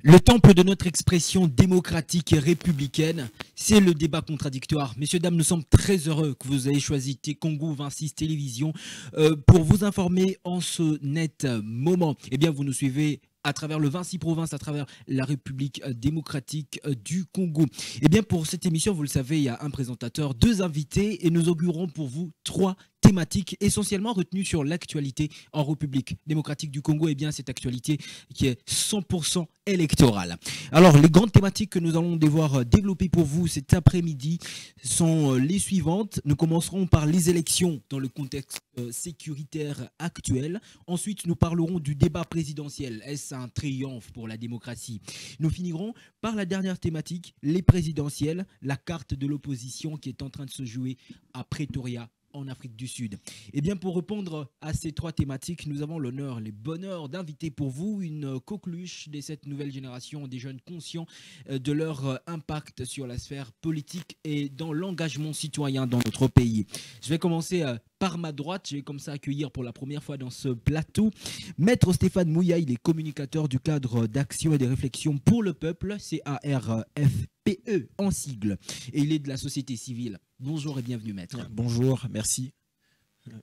Le temple de notre expression démocratique et républicaine, c'est le débat contradictoire. Messieurs, dames, nous sommes très heureux que vous ayez choisi Congo 26 Télévision pour vous informer en ce net moment. Eh bien, vous nous suivez à travers le 26 provinces, à travers la République démocratique du Congo. Eh bien, pour cette émission, vous le savez, il y a un présentateur, deux invités et nous augurons pour vous trois thématiques essentiellement retenues sur l'actualité en République démocratique du Congo. Eh bien, cette actualité qui est 100% électorale. Alors, les grandes thématiques que nous allons devoir développer pour vous cet après-midi sont les suivantes. Nous commencerons par les élections dans le contexte sécuritaire actuel. Ensuite, nous parlerons du débat présidentiel. Est-ce un triomphe pour la démocratie? Nous finirons par la dernière thématique, les présidentielles, la carte de l'opposition qui est en train de se jouer à Pretoria, en Afrique du Sud. Et bien, pour répondre à ces trois thématiques, nous avons l'honneur, le bonheur d'inviter pour vous une coqueluche de cette nouvelle génération, des jeunes conscients de leur impact sur la sphère politique et dans l'engagement citoyen dans notre pays. Je vais commencer par ma droite. Je vais comme ça accueillir pour la première fois dans ce plateau Maître Stéphane Mouya. Il est communicateur du cadre d'action et des réflexions pour le peuple, CARFPE en sigle, et il est de la société civile. Bonjour et bienvenue, maître. Bonjour, merci.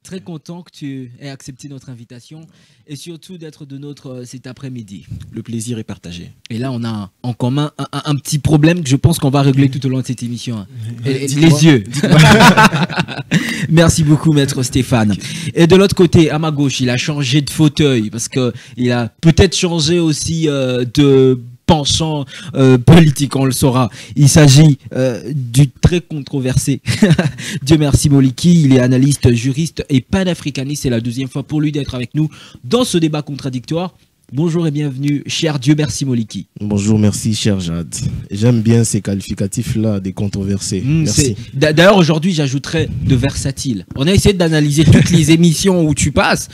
Très content que tu aies accepté notre invitation et surtout d'être de notre cet après-midi. Le plaisir est partagé. Et là, on a en commun un petit problème que je pense qu'on va régler tout au long de cette émission. Les yeux. Merci beaucoup, maître Stéphane. Et de l'autre côté, à ma gauche, il a changé de fauteuil parce qu'il a peut-être changé aussi de penchant politique, on le saura. Il s'agit du très controversé Dieu merci Moliki. Il est analyste, juriste et panafricaniste. C'est la deuxième fois pour lui d'être avec nous dans ce débat contradictoire. Bonjour et bienvenue, cher Dieu merci Moliki. Bonjour, merci, cher Jade. J'aime bien ces qualificatifs-là, des controversés. Merci. D'ailleurs, aujourd'hui, j'ajouterais de versatile. On a essayé d'analyser toutes les émissions où tu passes,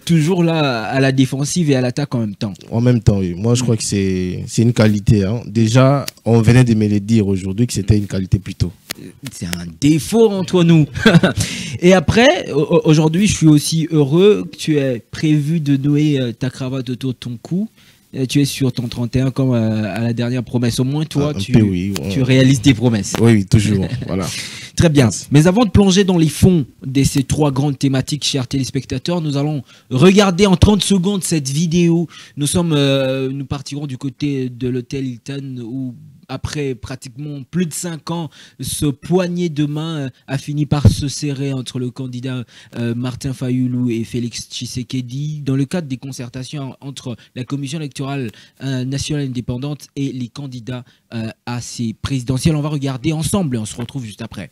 toujours là à la défensive et à l'attaque en même temps. En même temps, oui. Moi, je crois que c'est une qualité. Hein. Déjà, on venait de me le dire aujourd'hui que c'était une qualité plutôt. C'est un défaut entre nous. Et après, aujourd'hui, je suis aussi heureux que tu aies prévu de nouer ta cravate autour de ton cou. Tu es sur ton 31 comme à la dernière promesse. Au moins, toi, tu réalises tes promesses. Oui, toujours. Voilà. Très bien. Mais avant de plonger dans les fonds de ces trois grandes thématiques, chers téléspectateurs, nous allons regarder en 30 secondes cette vidéo. Nous partirons du côté de l'hôtel Hilton où, après pratiquement plus de 5 ans, ce poignet de main a fini par se serrer entre le candidat Martin Fayulu et Félix Tshisekedi dans le cadre des concertations entre la Commission électorale nationale indépendante et les candidats à ces présidentielles. On va regarder ensemble et on se retrouve juste après.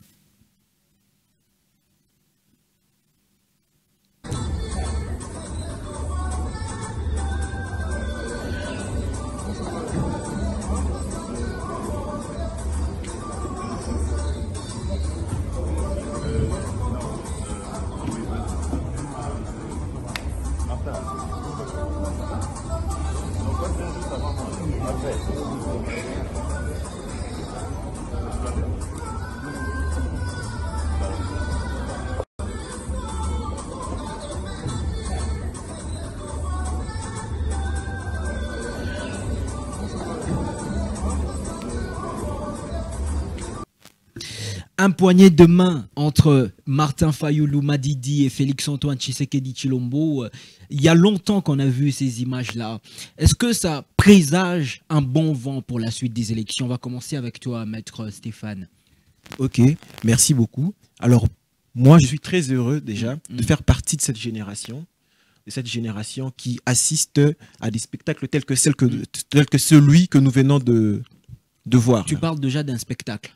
Un poignet de main entre Martin Fayulu Madidi et Félix-Antoine Tshisekedi Tshilombo. Il y a longtemps qu'on a vu ces images-là. Est-ce que ça présage un bon vent pour la suite des élections? On va commencer avec toi, maître Stéphane. Ok, merci beaucoup. Alors, moi, je suis très heureux déjà de faire partie de cette génération qui assiste à des spectacles tels que celui que nous venons de voir. Tu parles déjà d'un spectacle.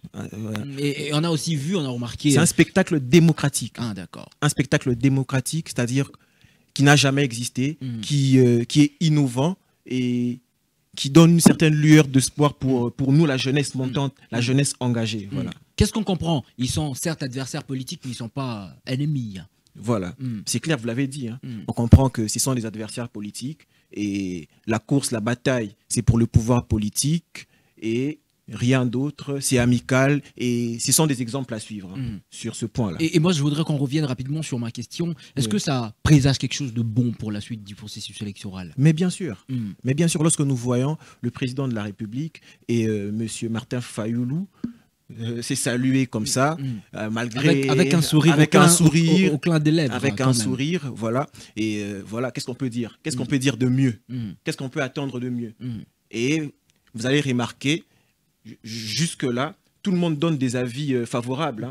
Et on a aussi vu, on a remarqué... C'est un spectacle démocratique. Ah, d'accord. Un spectacle démocratique, c'est-à-dire qui n'a jamais existé, qui est innovant et qui donne une certaine lueur d'espoir pour nous, la jeunesse montante, la jeunesse engagée. Voilà. Qu'est-ce qu'on comprend? Ils sont certes adversaires politiques, mais ils ne sont pas ennemis. Voilà, c'est clair, vous l'avez dit. Hein. On comprend que ce sont des adversaires politiques et la course, la bataille, c'est pour le pouvoir politique et rien d'autre, c'est amical et ce sont des exemples à suivre sur ce point-là. Et moi, je voudrais qu'on revienne rapidement sur ma question. Est-ce que ça présage quelque chose de bon pour la suite du processus électoral? Mais bien sûr, lorsque nous voyons le président de la République et M. Martin Fayoulou s'est salué comme ça, malgré avec un sourire, au clin des lèvres, avec un sourire, voilà. Et voilà, qu'est-ce qu'on peut dire? Qu'est-ce qu'on peut dire de mieux? Qu'est-ce qu'on peut attendre de mieux? Et vous allez remarquer, jusque-là, tout le monde donne des avis favorables,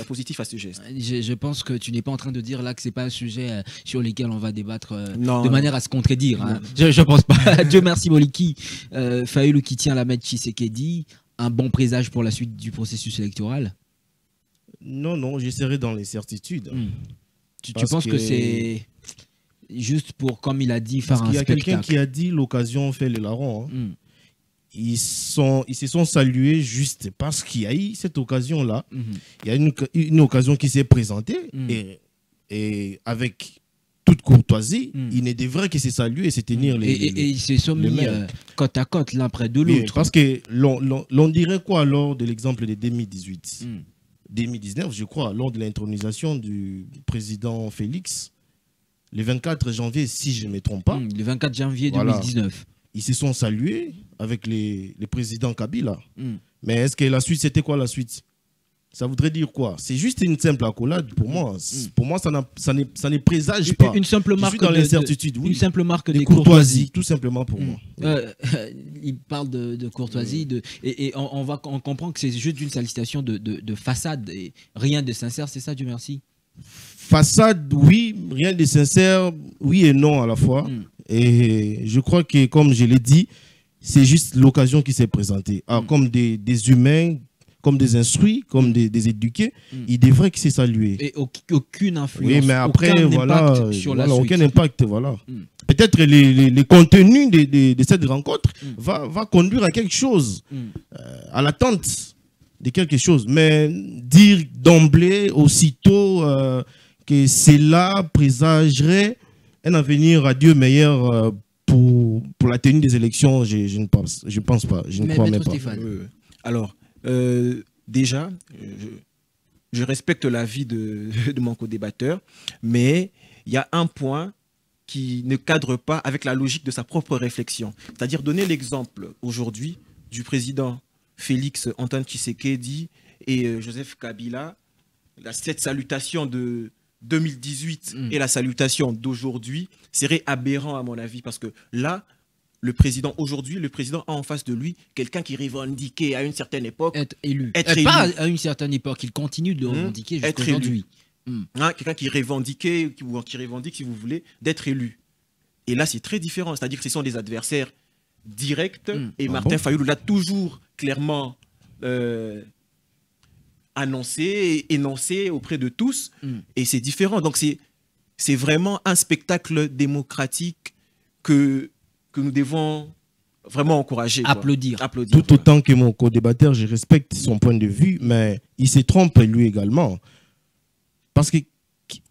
positifs à ce geste. Je pense que tu n'es pas en train de dire là que ce n'est pas un sujet sur lequel on va débattre de manière à se contredire. Hein. Je ne pense pas. Dieu merci, Moliki. Fayoulou qui tient la maître Tshisekedi, un bon présage pour la suite du processus électoral? Non, je serai dans les certitudes. Tu penses que c'est juste pour, comme il a dit, faire un spectacle? Il y a quelqu'un qui a dit l'occasion fait le larron. Hein. Ils se sont salués juste parce qu'il y a eu cette occasion-là. Il y a une occasion qui s'est présentée et avec toute courtoisie, il ne devrait que se saluer et se tenir les et ils se sont mis côte à côte l'un près de l'autre. Parce que l'on dirait quoi lors de l'exemple de 2018 2019, je crois, lors de l'intronisation du président Félix, le 24 janvier, si je ne me trompe pas. Le 24 janvier 2019. Ils se sont salués avec les présidents Kabila. Mais est-ce que la suite, c'était quoi la suite? Ça voudrait dire quoi? C'est juste une simple accolade pour moi. Pour moi, ça ne présage pas. Une simple marque dans l'incertitude. Une simple marque de courtoisie, tout simplement pour moi. Il parle de courtoisie et on comprend que c'est juste une salutation de façade et rien de sincère, c'est ça, Dieu merci? Façade, oui, rien de sincère, oui et non à la fois. Et je crois que, comme je l'ai dit, c'est juste l'occasion qui s'est présentée. Comme des humains, comme des instruits, comme des éduqués, ils devraient se saluer. Et aucune influence, oui, mais après, aucun impact. Voilà. Peut-être les contenus de cette rencontre va conduire à quelque chose, à l'attente de quelque chose. Mais dire d'emblée, aussitôt, que cela présagerait un avenir à Dieu meilleur pour la tenue des élections, je ne pense pas. Je ne crois même pas. Alors, déjà, je respecte l'avis de mon co-débatteur, mais il y a un point qui ne cadre pas avec la logique de sa propre réflexion. C'est-à-dire donner l'exemple aujourd'hui du président Félix Antoine Tshisekedi et Joseph Kabila, cette salutation de 2018 et la salutation d'aujourd'hui serait aberrant à mon avis, parce que là, le président a en face de lui quelqu'un qui revendiquait à une certaine époque être élu. Pas à une certaine époque, il continue de le revendiquer jusqu'à aujourd'hui. Quelqu'un qui revendiquait, qui revendique, si vous voulez, d'être élu. Et là, c'est très différent. C'est-à-dire que ce sont des adversaires directs. Et Martin Fayoulou l'a toujours clairement annoncé, énoncé auprès de tous. Et c'est différent. Donc, c'est vraiment un spectacle démocratique que nous devons vraiment encourager. Applaudir. Tout autant que mon co-débatteur, je respecte son point de vue, mais il se trompe lui également. Parce que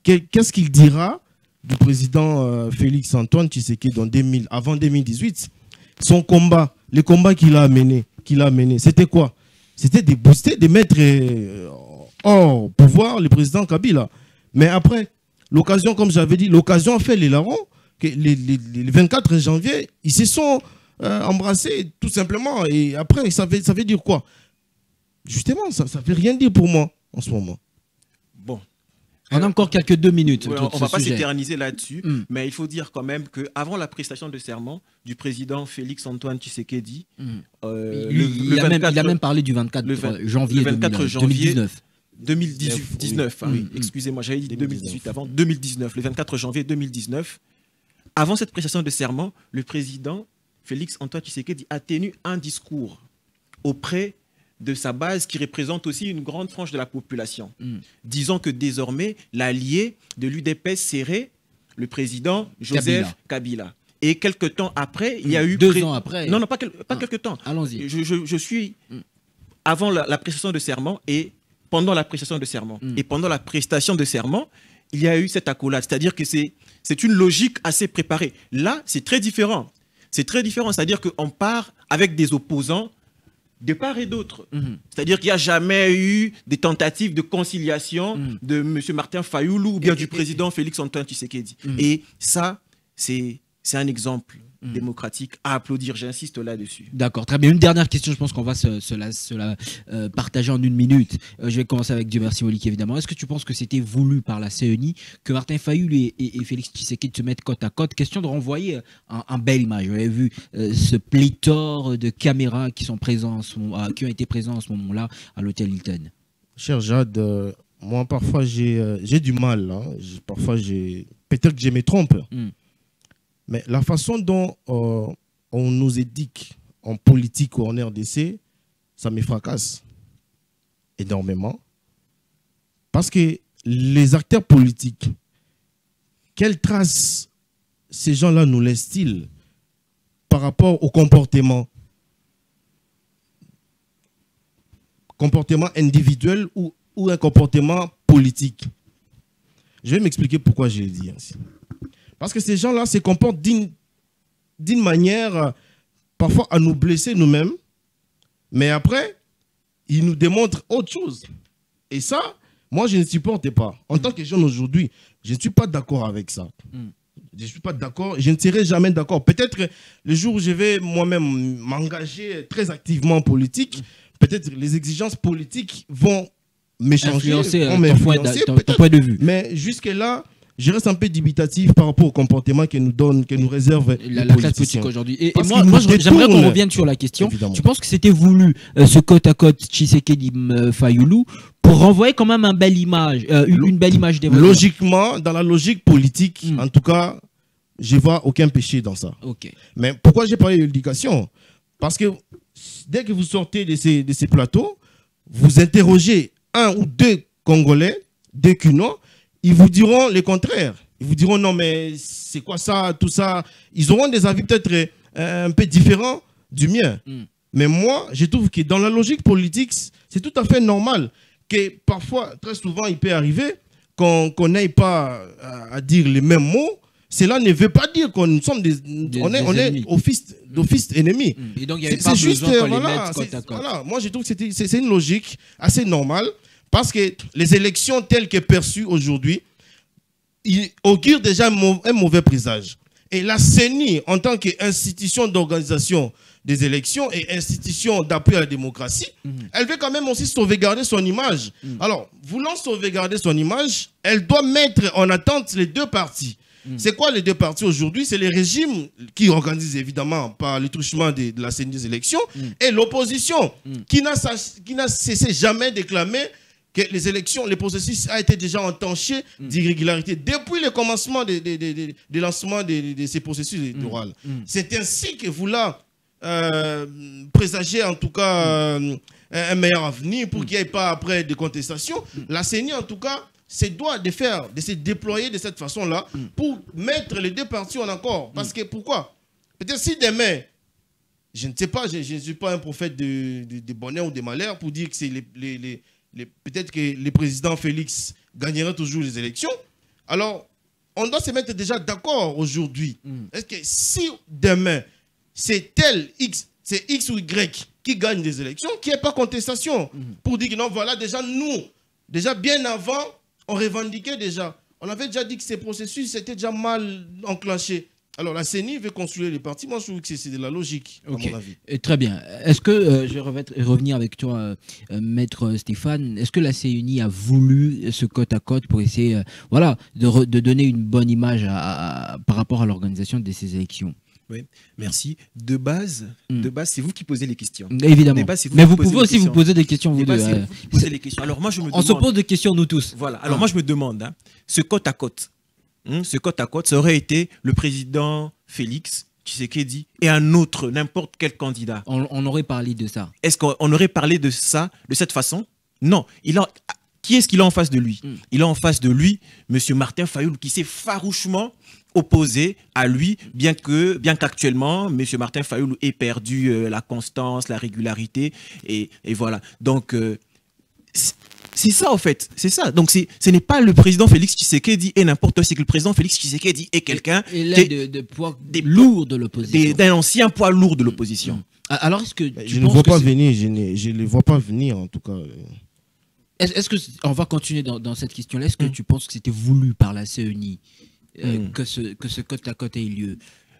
qu'est-ce qu'il dira du président Félix Antoine Tshisekedi avant 2018? Son combat, le combat qu'il a mené, c'était quoi? C'était de booster, de mettre hors pouvoir le président Kabila. Mais après, l'occasion, comme j'avais dit, l'occasion a fait les larrons. Que le 24 janvier, ils se sont embrassés tout simplement. Et après, ça veut dire quoi? Justement, ça ne veut rien dire pour moi en ce moment. Bon. On a encore quelques 2 minutes. On ne va pas s'éterniser là-dessus, mais il faut dire quand même qu'avant la prestation de serment du président Félix Antoine Tshisekedi, il a même parlé du 24 janvier 2019. 2019, excusez-moi, j'avais dit 2018 avant, 2019, le 24 janvier 2019. Avant cette prestation de serment, le président Félix Antoine Tshisekedi a tenu un discours auprès de sa base qui représente aussi une grande frange de la population. Disons que désormais, l'allié de l'UDPS serait le président Joseph Kabila. Et quelques temps après, il y a eu... 2 ans après. Non, pas quelques temps. Allons-y. Je suis avant la prestation de serment et pendant la prestation de serment. Et pendant la prestation de serment, il y a eu cette accolade. C'est-à-dire que c'est une logique assez préparée. Là, c'est très différent. C'est très différent. C'est-à-dire qu'on part avec des opposants de part et d'autre. C'est-à-dire qu'il n'y a jamais eu des tentatives de conciliation de M. Martin Fayoulou ou bien du président Félix Antoine Tshisekedi. Et ça, c'est un exemple démocratique à applaudir, j'insiste là-dessus. D'accord, très bien. Une dernière question, je pense qu'on va se la partager en 1 minute. Je vais commencer avec Dieu merci Moliki, évidemment. Est-ce que tu penses que c'était voulu par la CENI que Martin Fayoulou et Félix Tshisekedi se mettent côte à côte? Question de renvoyer un belle image. Vous avez vu ce pléthore de caméras qui sont présents qui ont été présents à ce moment-là à l'hôtel Hilton. Cher Jade, moi parfois j'ai du mal. Hein. Parfois peut-être que je me trompe. Mais la façon dont on nous éduque en politique ou en RDC, ça me fracasse énormément. Parce que les acteurs politiques, quelles traces ces gens-là nous laissent-ils par rapport au comportement individuel ou un comportement politique? Je vais m'expliquer pourquoi je le dis ainsi. Parce que ces gens-là se comportent d'une manière parfois à nous blesser nous-mêmes, mais après, ils nous démontrent autre chose. Et ça, moi, je ne supporte pas. En tant que jeune aujourd'hui, je ne suis pas d'accord avec ça. Je ne suis pas d'accord, je ne serai jamais d'accord. Peut-être le jour où je vais moi-même m'engager très activement en politique, peut-être les exigences politiques vont m'échanger, vont m'influencer, ton point de vue. Mais jusque-là, je reste un peu dubitatif par rapport au comportement que nous réserve la classe politique aujourd'hui. Et moi j'aimerais qu'on revienne sur la question. Évidemment. Tu penses que c'était voulu, ce côte à côte Tshisekedi-Fayoulou, pour renvoyer quand même une belle image des votes? Logiquement, dans la logique politique, en tout cas, je ne vois aucun péché dans ça. Mais pourquoi j'ai parlé de l'éducation? Parce que dès que vous sortez de ces plateaux, vous interrogez 1 ou 2 Congolais, 2 Cunois, ils vous diront le contraire. Ils vous diront non mais c'est quoi ça, tout ça. Ils auront des avis peut-être un peu différents du mien. Mais moi, je trouve que dans la logique politique, c'est tout à fait normal que parfois, très souvent, il peut arriver qu'on n'aille pas à dire les mêmes mots. Cela ne veut pas dire qu'on sommes on est d'office ennemis. Et donc il n'y avait pas besoin qu'on les mette côte à côte. Voilà, moi je trouve que c'est une logique assez normale. Parce que les élections telles que perçues aujourd'hui, ils augurent déjà un mauvais présage. Et la CENI, en tant qu'institution d'organisation des élections et institution d'appui à la démocratie, elle veut quand même aussi sauvegarder son image. Alors, voulant sauvegarder son image, elle doit mettre en attente les 2 parties. C'est quoi les 2 parties aujourd'hui? C'est les régimes qui organisent évidemment par le truchement de la CENI des élections et l'opposition qui n'a cessé jamais d'éclamer que les élections, le processus a été déjà entanché d'irrégularité depuis le commencement du lancement de ces processus électoraux. C'est ainsi que vous présagez en tout cas un meilleur avenir pour qu'il n'y ait pas après de contestation. La CENI en tout cas se doit de se déployer de cette façon-là pour mettre les 2 parties en accord. Parce que pourquoi? Peut-être si demain, je ne sais pas, je ne suis pas un prophète de bonheur ou de malheur pour dire que c'est peut-être que le président Félix gagnera toujours les élections. Alors, on doit se mettre déjà d'accord aujourd'hui. Est-ce que si demain, c'est X ou Y qui gagne les élections, qu'il n'y ait pas contestation pour dire que non, voilà, déjà nous, déjà bien avant, on revendiquait déjà. On avait déjà dit que ces processus étaient déjà mal enclenchés. Alors la CENI veut construire les partis. Moi, je trouve que c'est de la logique, à mon avis. Et très bien. Est-ce que, je vais revenir avec toi, Maître Stéphane, est-ce que la CENI a voulu ce côte à côte pour essayer de donner une bonne image par rapport à l'organisation de ces élections? Oui, merci. De base, c'est vous qui posez les questions. Évidemment. Mais vous pouvez aussi vous poser des questions, vous deux. Vous posez les questions. Alors moi, je me demande... On se pose des questions, nous tous. Voilà. Alors moi, je me demande, ce côte à côte, ça aurait été le président Félix Tshisekedi et un autre, n'importe quel candidat. On aurait parlé de ça. Est-ce qu'on aurait parlé de ça de cette façon? Non. Qui est-ce qu'il a en face de lui? Il a en face de lui M. Martin Fayoulou qui s'est farouchement opposé à lui, bien qu'actuellement, M. Martin Fayoulou ait perdu la constance, la régularité, et voilà. Donc, c'est ça, en fait. C'est ça. Donc, ce n'est pas le président Félix Tshisekedi et n'importe qui, c'est que le président Félix Tshisekedi est quelqu'un... de poids lourd de l'opposition. D'un ancien poids lourd de l'opposition. Alors, est-ce que Je ne vois pas venir, je ne les vois pas venir en tout cas. Est-ce que on va continuer dans cette question-là. Est-ce que tu penses que c'était voulu par la CENI que ce côte à côte ait lieu?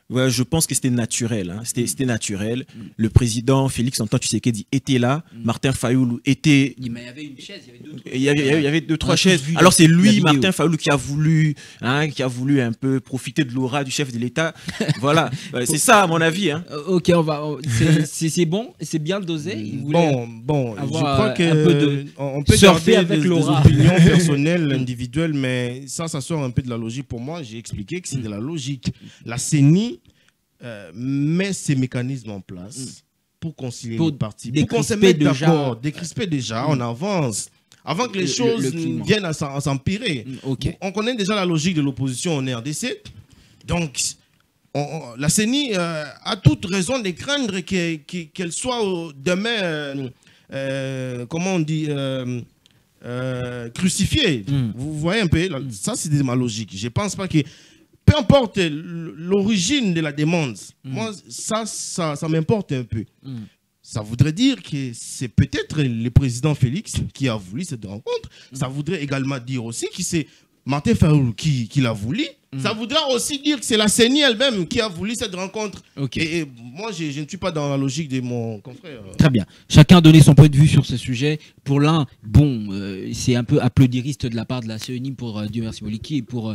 Ouais, je pense que c'était naturel. Hein. C'était naturel. Le président Félix Antoine Tshisekedi était là. Martin Fayoulou était. Mais il y avait une chaise, il y avait deux, trois. Il y avait deux, trois chaises. Alors c'est lui, Martin Fayoulou, qui a voulu un peu profiter de l'aura du chef de l'État. Voilà, c'est ça à mon avis. Hein. Ok, c'est bon, c'est bien dosé. Bon, je crois que on peut surfer garder avec des l'aura. opinions personnelles, individuelles, mais ça sort un peu de la logique. Pour moi, j'ai expliqué que c'est de la logique. La CENI met ces mécanismes en place pour concilier les partis, pour qu'on se mette d'accord, décrisper déjà, on avance, avant que les choses viennent à s'empirer. On connaît déjà la logique de l'opposition en RDC, donc la CENI a toute raison de craindre qu'elle soit demain, comment on dit, crucifiée. Vous voyez un peu, ça c'est ma logique. Je ne pense pas que peu importe l'origine de la demande, moi, ça m'importe un peu. Ça voudrait dire que c'est peut-être le président Félix qui a voulu cette rencontre. Ça voudrait également dire aussi que c'est Martin Fayoulou qui l'a voulu. Ça voudra aussi dire que c'est la CENI elle-même qui a voulu cette rencontre. Et moi, je ne suis pas dans la logique de mon confrère. Très bien. Chacun a donné son point de vue sur ce sujet. Pour l'un, c'est un peu applaudiriste de la part de la CENI pour Dieu merci Moliki et pour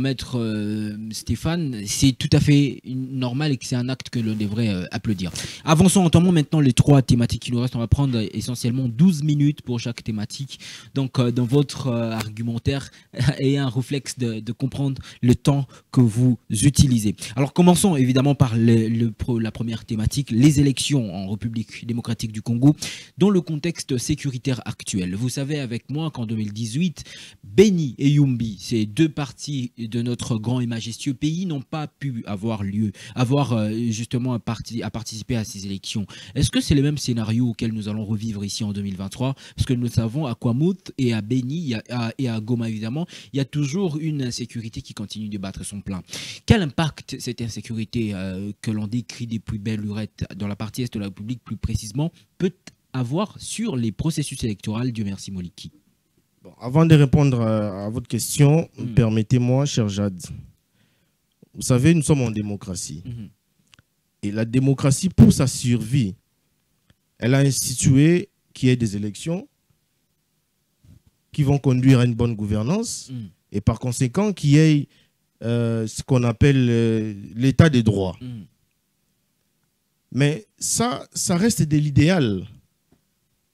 Maître Stéphane. C'est tout à fait normal et que c'est un acte que l'on devrait applaudir. Avançons, entamons maintenant les trois thématiques qui nous restent. On va prendre essentiellement 12 minutes pour chaque thématique. Donc, dans votre argumentaire, ayez un réflexe de comprendre le temps que vous utilisez. Alors commençons évidemment par la première thématique, les élections en République démocratique du Congo dans le contexte sécuritaire actuel. Vous savez avec moi qu'en 2018, Beni et Yumbi, ces deux parties de notre grand et majestueux pays, n'ont pas pu avoir justement à participer à ces élections. Est-ce que c'est le même scénario auquel nous allons revivre ici en 2023? Parce que nous savons à Kwamout et à Beni et à Goma évidemment, il y a toujours une insécurité qui continue de battre son plein. Quel impact cette insécurité que l'on décrit des plus belles lurettes dans la partie est de la République plus précisément peut avoir sur les processus électoraux? Dieu merci Moliki. Bon, avant de répondre à votre question, permettez-moi, cher Jade, vous savez, nous sommes en démocratie. Et la démocratie, pour sa survie, elle a institué qu'il y ait des élections qui vont conduire à une bonne gouvernance. Et par conséquent, qu'il y ait ce qu'on appelle l'état des droits. Mais ça reste de l'idéal.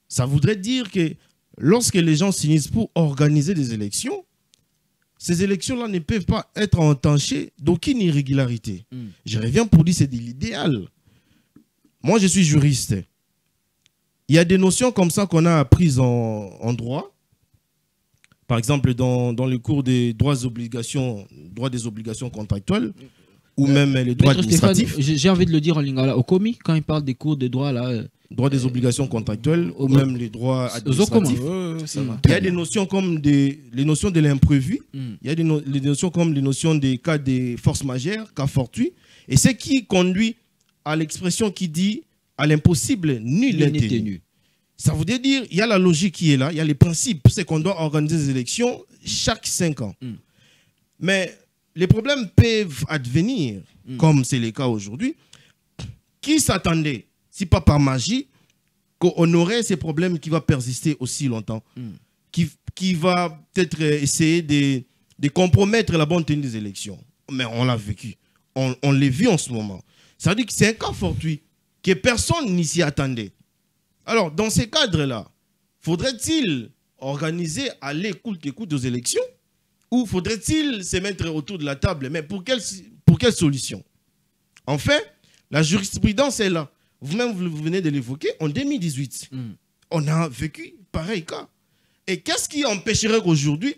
Ça voudrait dire que lorsque les gens s'unissent pour organiser des élections, ces élections-là ne peuvent pas être entachées d'aucune irrégularité. Je reviens pour dire que c'est de l'idéal. Moi, je suis juriste. Il y a des notions comme ça qu'on a apprises en droit. Par exemple, dans le cours des droits des obligations contractuelles, ou même les droits administratifs. J'ai envie de le dire en lingala. Au commis, quand il parle des cours de droits, là... droits des obligations contractuelles, ou même les droits administratifs. Il y a des notions comme les notions de l'imprévu. Il y a des notions comme les notions des cas de force majeure, cas fortuits. Et c'est qui conduit à l'expression qui dit à l'impossible, nul n'est tenu. Ça veut dire il y a la logique qui est là, il y a les principes, c'est qu'on doit organiser des élections chaque 5 ans. Mais les problèmes peuvent advenir, comme c'est le cas aujourd'hui. Qui s'attendait, si pas par magie, qu'on aurait ces problèmes qui vont persister aussi longtemps, qui va peut-être essayer de compromettre la bonne tenue des élections. Mais on l'a vécu, on l'a vu en ce moment. Ça veut dire que c'est un cas fortuit, que personne n'y s'y attendait. Alors, dans ces cadres-là, faudrait-il organiser à l'écoute aux élections ou faudrait-il se mettre autour de la table? Mais pour quelle solution? En fait, la jurisprudence est là. Vous-même, vous venez de l'évoquer, en 2018, on a vécu pareil cas. Et qu'est-ce qui empêcherait qu'aujourd'hui,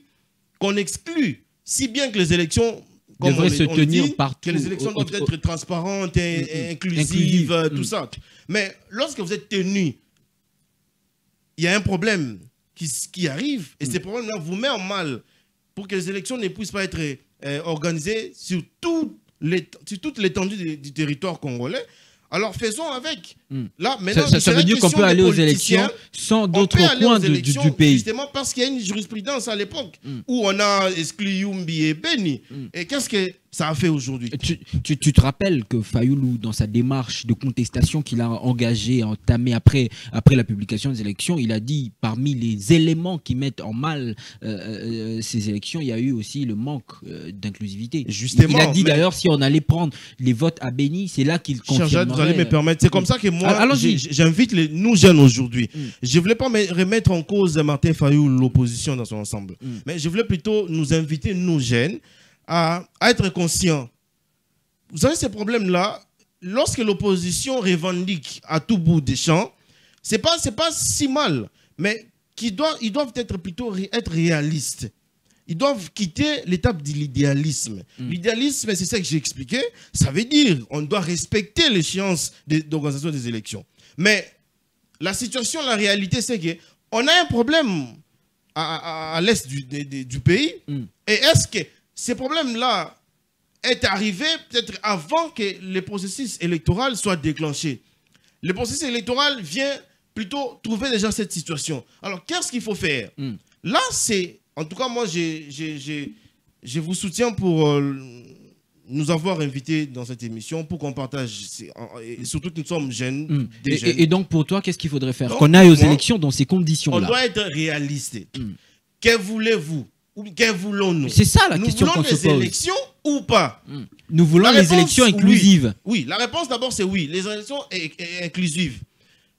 qu'on exclue, si bien que les élections devraient se tenir partout, que les élections doivent être transparentes, et inclusives, tout ça. Mais lorsque vous êtes tenu, il y a un problème qui arrive et ces problèmes-là vous mettent en mal pour que les élections ne puissent pas être organisées sur toute l'étendue du territoire congolais. Alors faisons avec. Mm. Là, maintenant, Ça veut dire qu'on peut aller aux élections sans d'autres coins du pays. Justement parce qu'il y a une jurisprudence à l'époque où on a exclu Yumbi et Beni. Et qu'est-ce que ça a fait aujourd'hui? Tu te rappelles que Fayoulou, dans sa démarche de contestation qu'il a engagée, entamée après la publication des élections, il a dit parmi les éléments qui mettent en mal ces élections, il y a eu aussi le manque d'inclusivité. Justement. Il a dit d'ailleurs si on allait prendre les votes à Beni, c'est là qu'il confirmerait. Vous allez me permettre. C'est comme ça que moi, j'invite nous jeunes aujourd'hui. Je ne voulais pas remettre en cause Martin Fayoulou, l'opposition dans son ensemble. Mais je voulais plutôt nous inviter, nous jeunes, à être conscients. Vous savez, ces problèmes-là, lorsque l'opposition revendique à tout bout des champs, c'est pas si mal, mais ils doivent plutôt être réalistes. Ils doivent quitter l'étape de l'idéalisme. L'idéalisme, c'est ça que j'ai expliqué, ça veut dire qu'on doit respecter l'échéance d'organisation des élections. Mais la situation, la réalité, c'est qu'on a un problème à l'est du pays. Et est-ce que ces problèmes-là est arrivé peut-être avant que le processus électoral soit déclenché? Le processus électoral vient plutôt trouver déjà cette situation. Alors, qu'est-ce qu'il faut faire? Là, c'est... En tout cas, moi, je vous soutiens pour nous avoir invités dans cette émission, pour qu'on partage, et surtout que nous sommes jeunes. Et donc, pour toi, qu'est-ce qu'il faudrait faire? Qu'on aille aux élections dans ces conditions-là. On doit être réaliste. Que voulez-vous? Ou que voulons-nous? C'est ça la question qu'on se pose. Nous voulons les élections ou pas? Nous voulons les élections inclusives. Oui, la réponse d'abord c'est oui, les élections inclusives.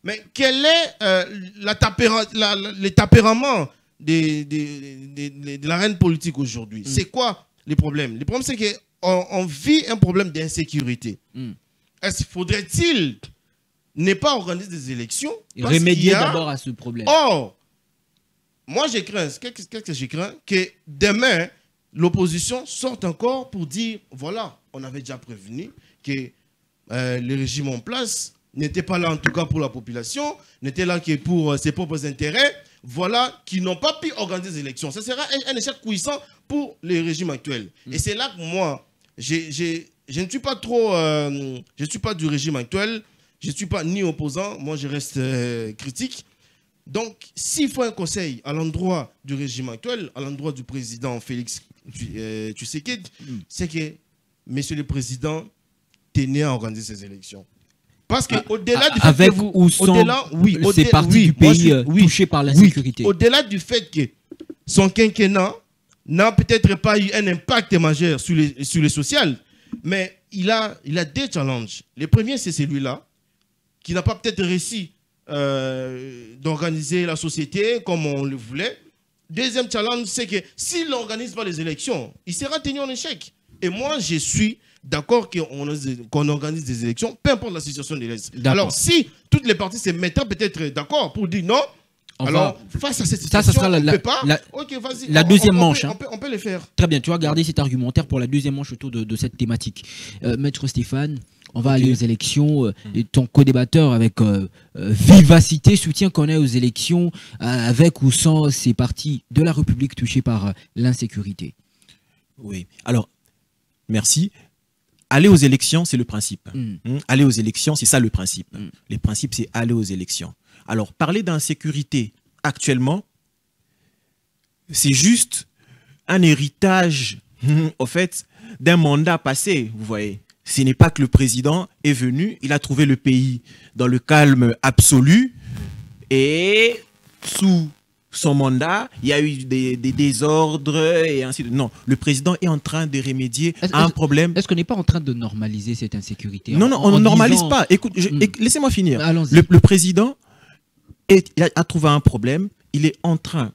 Mais quel est le tempérament de la reine politique aujourd'hui? C'est quoi les problèmes? Le problème c'est qu'on vit un problème d'insécurité. Faudrait-il ne pas organiser des élections? Remédier d'abord à ce problème. Or, moi, je crains, qu'est-ce que je crains? Que demain, l'opposition sorte encore pour dire, voilà, on avait déjà prévenu que le régime en place n'était pas là en tout cas pour la population, n'était là que pour ses propres intérêts, voilà, qui n'ont pas pu organiser des élections. Ce sera un échec puissant pour le régime actuel. Et c'est là que moi, je ne suis pas trop, je ne suis pas du régime actuel, je ne suis pas ni opposant, moi je reste critique. Donc, s'il faut un conseil à l'endroit du régime actuel, à l'endroit du président Félix Tshisekedi, c'est que, monsieur le président, tenez à organiser ces élections. Parce qu'au-delà du fait avec que vous... ou sans ces parties du pays touchées par l'insécurité. Au-delà du fait que son quinquennat n'a peut-être pas eu un impact majeur sur le social, mais il a des challenges. Le premier, c'est celui-là, qui n'a pas peut-être réussi d'organiser la société comme on le voulait. Deuxième challenge, c'est que s'il n'organise pas les élections, il sera tenu en échec. Et moi, je suis d'accord qu'on organise des élections, peu importe la situation de l'Est. Alors, si toutes les parties se mettent peut-être d'accord pour dire non, face à cette situation, ça sera on ne peut pas. Ok, vas-y. La deuxième manche. On peut le faire. Très bien, tu vas garder cet argumentaire pour la deuxième manche autour de cette thématique. Maître Stéphane, on va aller aux élections. Et ton co-débatteur, avec vivacité, soutient qu'on aille aux élections avec ou sans ces partis de la République touchés par l'insécurité. Oui, alors, merci. Aller aux élections, c'est le principe. Aller aux élections, c'est ça le principe. Le principe, c'est aller aux élections. Alors, parler d'insécurité actuellement, c'est juste un héritage, au fait, d'un mandat passé, vous voyez. Ce n'est pas que le président est venu, il a trouvé le pays dans le calme absolu et sous son mandat, il y a eu des désordres et ainsi de suite. Non, le président est en train de remédier à un problème. Est-ce qu'on n'est pas en train de normaliser cette insécurité? Non, non, on ne normalise pas. Écoute, laissez-moi finir. Le président a trouvé un problème, il est en train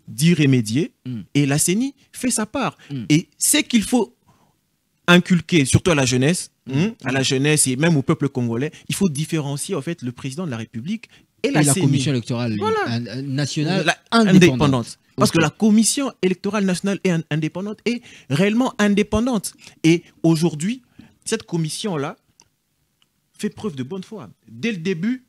d'y remédier et la CENI fait sa part. Et c'est qu'il faut inculquer, surtout à la jeunesse et même au peuple congolais, il faut différencier en fait le président de la République et la commission électorale nationale indépendante. Parce que la commission électorale nationale est indépendante et réellement indépendante. Et aujourd'hui, cette commission-là fait preuve de bonne foi. Dès le début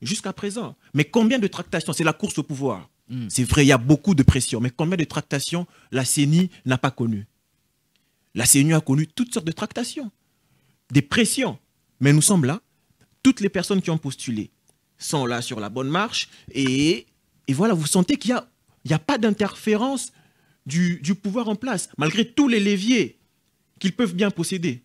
jusqu'à présent. Mais combien de tractations? C'est la course au pouvoir. C'est vrai, il y a beaucoup de pression. Mais combien de tractations la CENI n'a pas connu? La CENI a connu toutes sortes de tractations, des pressions. Mais nous sommes là toutes les personnes qui ont postulé sont là sur la bonne marche. Et voilà, vous sentez qu'il n'y a pas d'interférence du pouvoir en place, malgré tous les leviers qu'ils peuvent bien posséder.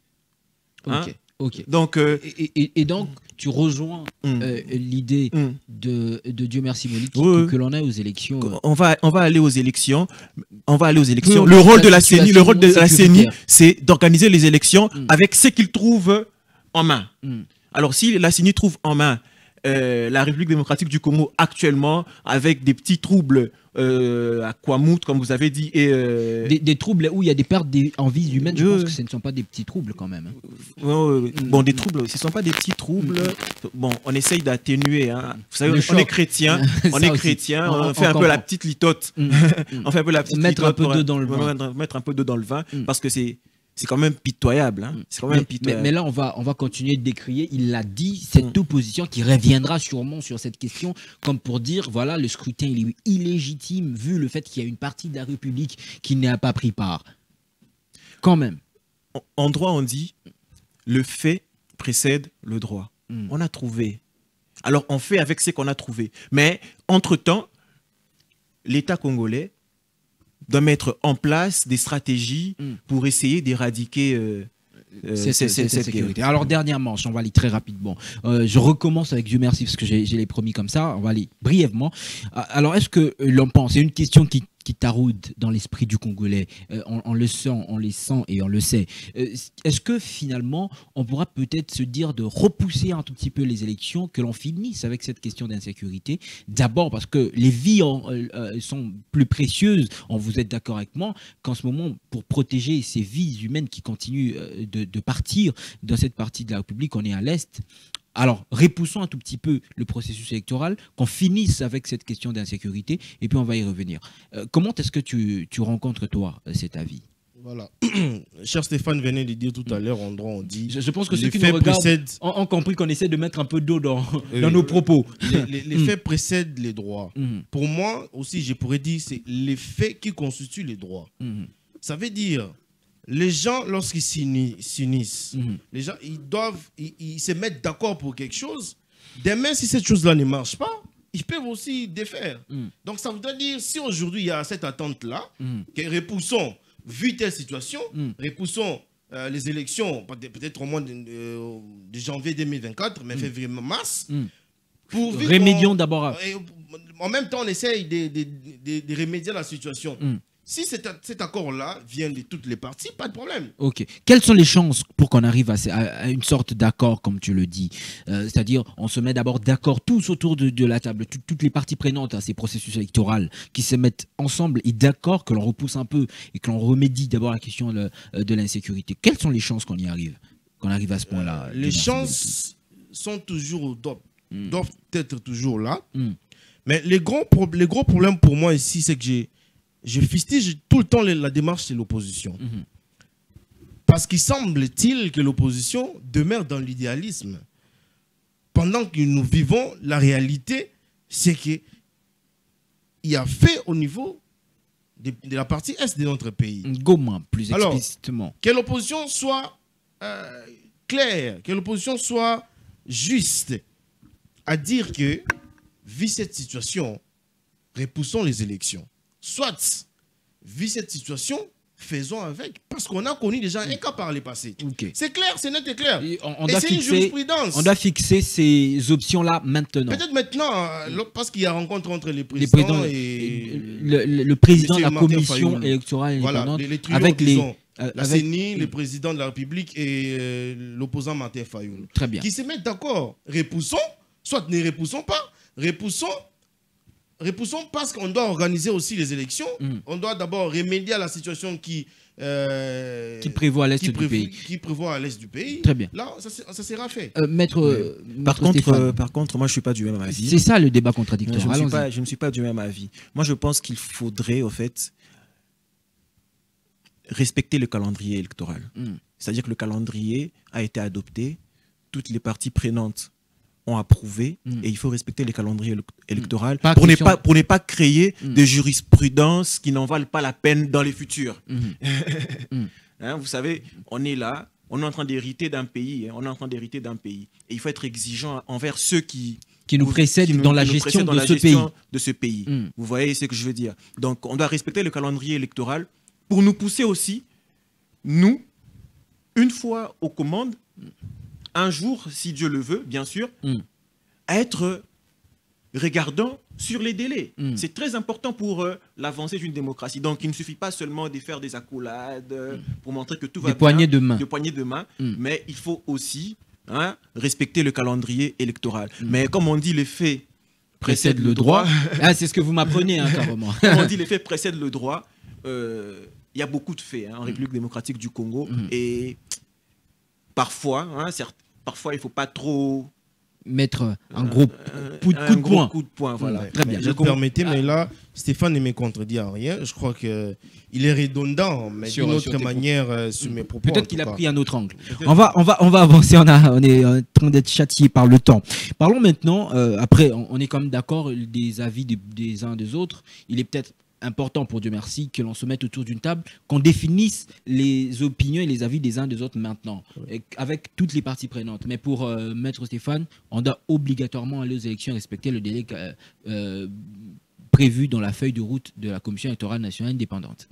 Hein? Ok. Donc, et donc, tu rejoins l'idée de Dieu merci Monique que l'on a aux élections. On va aller aux élections. Le rôle de la CENI, c'est d'organiser les élections avec ce qu'ils trouvent en main. Alors, si la CENI trouve en main la République démocratique du Congo actuellement, avec des petits troubles à Kwamouth, comme vous avez dit. Des troubles où il y a des pertes en vies humaines, je pense que ce ne sont pas des petits troubles quand même. Bon, des troubles, ce ne sont pas des petits troubles. Bon, on essaye d'atténuer. Hein. Vous savez, on est chrétien, on fait un peu la petite litote. On fait un peu la petite mettre litote un peu d'eau dans le vin. Mettre un peu d'eau dans le vin, parce que c'est quand même pitoyable. Hein. Mais là, on va continuer de décrier, il l'a dit, cette opposition qui reviendra sûrement sur cette question, comme pour dire, voilà, le scrutin il est illégitime, vu le fait qu'il y a une partie de la République qui n'a pas pris part. Quand même. En droit, on dit, le fait précède le droit. On a trouvé. Alors, on fait avec ce qu'on a trouvé. Mais, entre-temps, l'État congolais doit mettre en place des stratégies pour essayer d'éradiquer cette sécurité. Alors, dernière manche, on va aller très rapidement. Je recommence avec Dieu merci, parce que j'ai les promis comme ça. On va aller brièvement. Alors, est-ce que l'on pense, c'est une question qui taraude dans l'esprit du Congolais, on le sent et on le sait. Est-ce que finalement, on pourra peut-être se dire de repousser un tout petit peu les élections, que l'on finisse avec cette question d'insécurité? D'abord parce que les vies sont plus précieuses, vous êtes d'accord avec moi, qu'en ce moment, pour protéger ces vies humaines qui continuent de partir dans cette partie de la République, on est à l'Est. Alors, repoussons un tout petit peu le processus électoral, qu'on finisse avec cette question d'insécurité, et puis on va y revenir. Comment est-ce que tu rencontres, toi, cet avis? Voilà. Cher Stéphane venait de dire tout à l'heure, en droit, on dit... Je pense que ceux qui nous regardent ont compris qu'on essaie de mettre un peu d'eau dans nos propos. Les faits précèdent les droits. Pour moi, aussi, je pourrais dire, c'est les faits qui constituent les droits. Ça veut dire... Les gens, lorsqu'ils s'unissent, les gens, ils se mettent d'accord pour quelque chose. Demain, si cette chose-là ne marche pas, ils peuvent aussi défaire. Donc, ça voudrait dire, si aujourd'hui, il y a cette attente-là, que repoussons, vu telle situation, repoussons les élections, peut-être au mois de janvier 2024, mais février-mars, pour remédions d'abord. En même temps, on essaye de remédier à la situation. Si cet accord-là vient de toutes les parties, pas de problème. Ok. Quelles sont les chances pour qu'on arrive à une sorte d'accord, comme tu le dis? C'est-à-dire, on se met d'abord d'accord tous autour de la table, toutes les parties prenantes à ces processus électoraux, qui se mettent ensemble et d'accord que l'on repousse un peu et que l'on remédie d'abord la question de l'insécurité. Quelles sont les chances qu'on y arrive, à ce point-là? Les chances sont toujours au top, doivent être toujours là. Mais les gros problèmes pour moi ici, c'est que je fustige tout le temps la démarche de l'opposition. Parce qu'il semble-t-il que l'opposition demeure dans l'idéalisme. Pendant que nous vivons, la réalité, c'est qu'il y a fait au niveau de la partie est de notre pays. Goma, plus explicitement. Alors, que l'opposition soit claire, que l'opposition soit juste à dire que, vu cette situation, repoussons les élections. Soit, vu cette situation, faisons avec. Parce qu'on a connu déjà un cas par le passé. C'est clair, c'est net et clair. Et c'est une jurisprudence. On doit fixer ces options-là maintenant. Peut-être maintenant, parce qu'il y a rencontre entre les présidents et le président de la commission électorale indépendante, avec la CENI, le président de la République et l'opposant Martin Fayoul. Très bien. Qui se mettent d'accord. Repoussons, soit ne repoussons pas, repoussons parce qu'on doit organiser aussi les élections. On doit d'abord remédier à la situation qui prévoit à l'est du pays. Qui prévoit à l'est du pays. Très bien. Là, ça sera fait. Par contre, moi, je ne suis pas du même avis. C'est ça le débat contradictoire. Je ne suis pas du même avis. Moi, je pense qu'il faudrait, au fait, respecter le calendrier électoral. C'est-à-dire que le calendrier a été adopté, toutes les parties prenantes ont approuvé et il faut respecter les calendriers électoraux pour ne pas créer de jurisprudence qui n'en valent pas la peine dans les futurs. Hein, vous savez, on est là, on est en train d'hériter d'un pays. Hein, on est en train d'hériter d'un pays. Et il faut être exigeant envers ceux qui nous précèdent dans la gestion de ce pays. Mm. Vous voyez ce que je veux dire? Donc, on doit respecter le calendrier électoral pour nous pousser aussi, nous, une fois aux commandes, un jour, si Dieu le veut, bien sûr, à être regardant sur les délais. C'est très important pour l'avancée d'une démocratie. Donc, il ne suffit pas seulement de faire des accolades pour montrer que tout va bien. Des poignées de main. Mais il faut aussi respecter le calendrier électoral. Mais comme on dit, les faits précèdent le droit. Ah, c'est ce que vous m'apprenez, hein, carrément. Comme on dit, les faits précèdent le droit. Il y a beaucoup de faits en République démocratique du Congo. Et parfois, parfois, il ne faut pas trop mettre un gros coup de poing. Voilà. Très bien. Je permettez, mais là, Stéphane ne me contredit en rien. Je crois qu'il est redondant, mais d'une autre manière sur mes propos. Peut-être qu'il a pris un autre angle. On va avancer, on est en train d'être châtié par le temps. Parlons maintenant, après, on est quand même d'accord des avis des uns des autres. Il est peut-être important, pour Dieu merci, que l'on se mette autour d'une table, qu'on définisse les opinions et les avis des uns des autres maintenant, avec toutes les parties prenantes. Mais pour Maître Stéphane, on doit obligatoirement aller aux élections et respecter le délai prévu dans la feuille de route de la Commission électorale nationale indépendante.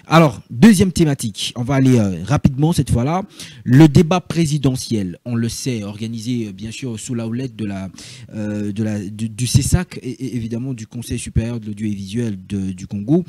Alors, deuxième thématique, on va aller rapidement cette fois-là. Le débat présidentiel, on le sait, organisé bien sûr sous la houlette du CESAC et évidemment du Conseil supérieur de l'audiovisuel du Congo.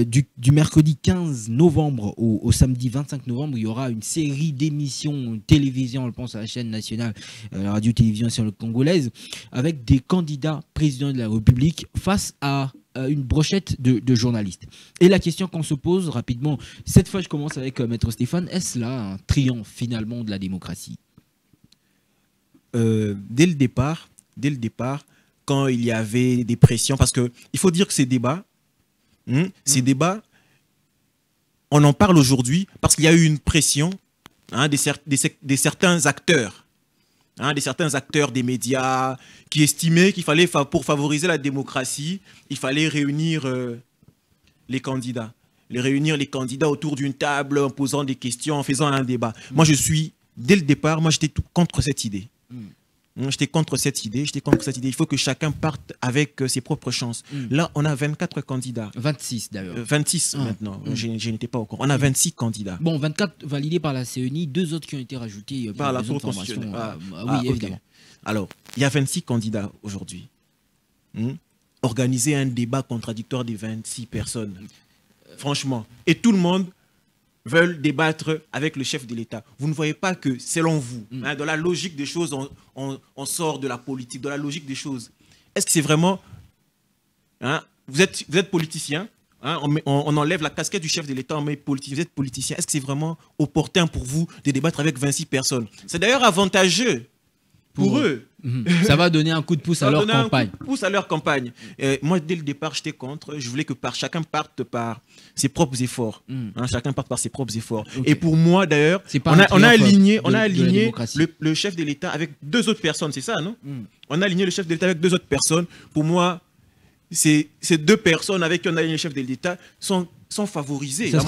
Du mercredi 15 novembre au samedi 25 novembre, il y aura une série d'émissions télévision, je pense à la chaîne nationale, la radio-télévision congolaise, avec des candidats présidents de la République face à une brochette de journalistes. Et la question qu'on se pose rapidement, cette fois je commence avec Maître Stéphane, est-ce là un triomphe finalement de la démocratie? Dès le départ, quand il y avait des pressions, parce qu'il faut dire que ces débats, on en parle aujourd'hui parce qu'il y a eu une pression des certains acteurs. Des certains acteurs des médias qui estimaient qu'il fallait, pour favoriser la démocratie, il fallait réunir les candidats. Réunir les candidats autour d'une table, en posant des questions, en faisant un débat. Moi, dès le départ, j'étais contre cette idée. J'étais contre cette idée. Il faut que chacun parte avec ses propres chances. Là, on a 24 candidats. 26 d'ailleurs. 26 maintenant. Je n'étais pas au courant. On a 26 candidats. Bon, 24 validés par la CENI, 2 autres qui ont été rajoutés par la Cour constitutionnelle. Oui, évidemment. Alors, il y a 26 candidats aujourd'hui. Organiser un débat contradictoire des 26 personnes. Franchement. Et tout le monde veulent débattre avec le chef de l'État. Vous ne voyez pas que, selon vous, dans la logique des choses, on sort de la politique, dans la logique des choses. Est-ce que c'est vraiment... vous êtes politicien, on enlève la casquette du chef de l'État, on met politicien. Vous êtes politicien. Est-ce que c'est vraiment opportun pour vous de débattre avec 26 personnes? C'est d'ailleurs avantageux pour eux. Ça va donner un coup de pouce à leur campagne. Un coup de pouce à leur campagne. Moi, dès le départ, j'étais contre. Je voulais que chacun parte par ses propres efforts. Chacun parte par ses propres efforts. Okay. Et pour moi, d'ailleurs, on a aligné le chef de l'État avec 2 autres personnes. C'est ça, non? On a aligné le chef de l'État avec 2 autres personnes. Pour moi, ces 2 personnes avec qui on a aligné le chef de l'État sont favorisées. Ça ne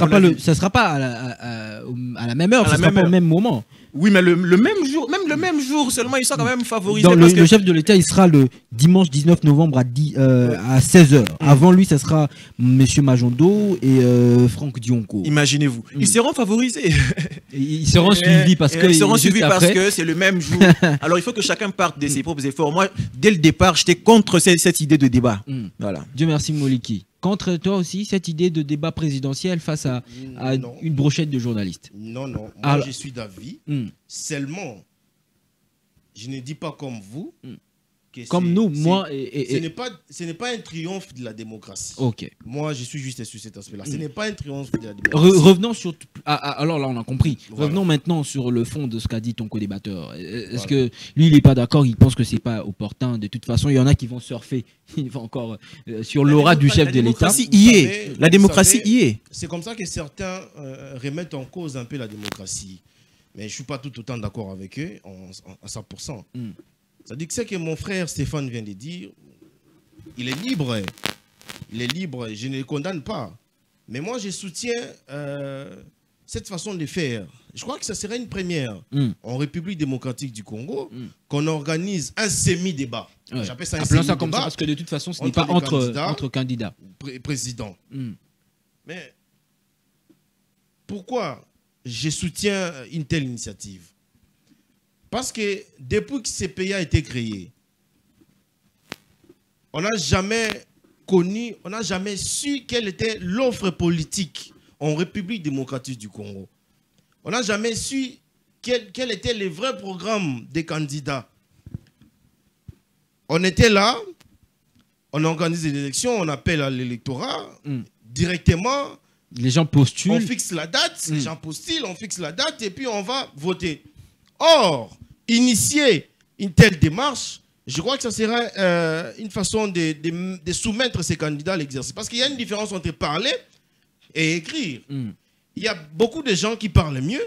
sera pas à la même heure, ça ne sera pas au même moment. Oui, mais le même jour seulement, ils sont quand même favorisés. Le chef de l'État, il sera le dimanche 19 novembre à 16h. Avant lui, ça sera M. Majondo et Franck Dionco. Imaginez-vous. Ils seront favorisés. Ils seront suivis parce que c'est le même jour. Alors, il faut que chacun parte de ses propres efforts. Moi, dès le départ, j'étais contre cette idée de débat. Voilà. Dieu merci, Moliki. Contre toi aussi, cette idée de débat présidentiel face à une brochette de journalistes? Non. Moi, je suis d'avis. Seulement, je ne dis pas comme vous. Comme nous, moi ce n'est pas un triomphe de la démocratie. Ok. Moi, je suis juste sur cet aspect-là. Ce n'est pas un triomphe de la démocratie. Revenons sur... alors là, on a compris. Voilà. Revenons maintenant sur le fond de ce qu'a dit ton co-débatteur. Est-ce que lui, il n'est pas d'accord? Il pense que ce n'est pas opportun. De toute façon, il y en a qui vont surfer. Il va encore sur l'aura du chef de l'État. La démocratie y est. C'est comme ça que certains remettent en cause un peu la démocratie. Mais je ne suis pas tout autant d'accord avec eux à 100%. C'est-à-dire que ce que mon frère Stéphane vient de dire, il est libre. Il est libre, je ne le condamne pas. Mais moi, je soutiens cette façon de faire, je crois que ça serait une première en République démocratique du Congo qu'on organise un semi-débat. Ouais. J'appelle ça un Appelons ça semi-débat. comme ça parce que de toute façon, ce n'est entre pas entre candidats. Président. Mais pourquoi je soutiens une telle initiative? Parce que depuis que CPI a été créé, on n'a jamais connu, on n'a jamais su quelle était l'offre politique en République démocratique du Congo. On n'a jamais su quels étaient les vrais programmes des candidats. On était là, on organise des élections, on appelle à l'électorat directement. Les gens postulent. On fixe la date, les gens postulent, on fixe la date et puis on va voter. Or, initier une telle démarche, je crois que ça serait une façon de soumettre ces candidats à l'exercice. Parce qu'il y a une différence entre parler et écrire. Il y a beaucoup de gens qui parlent mieux,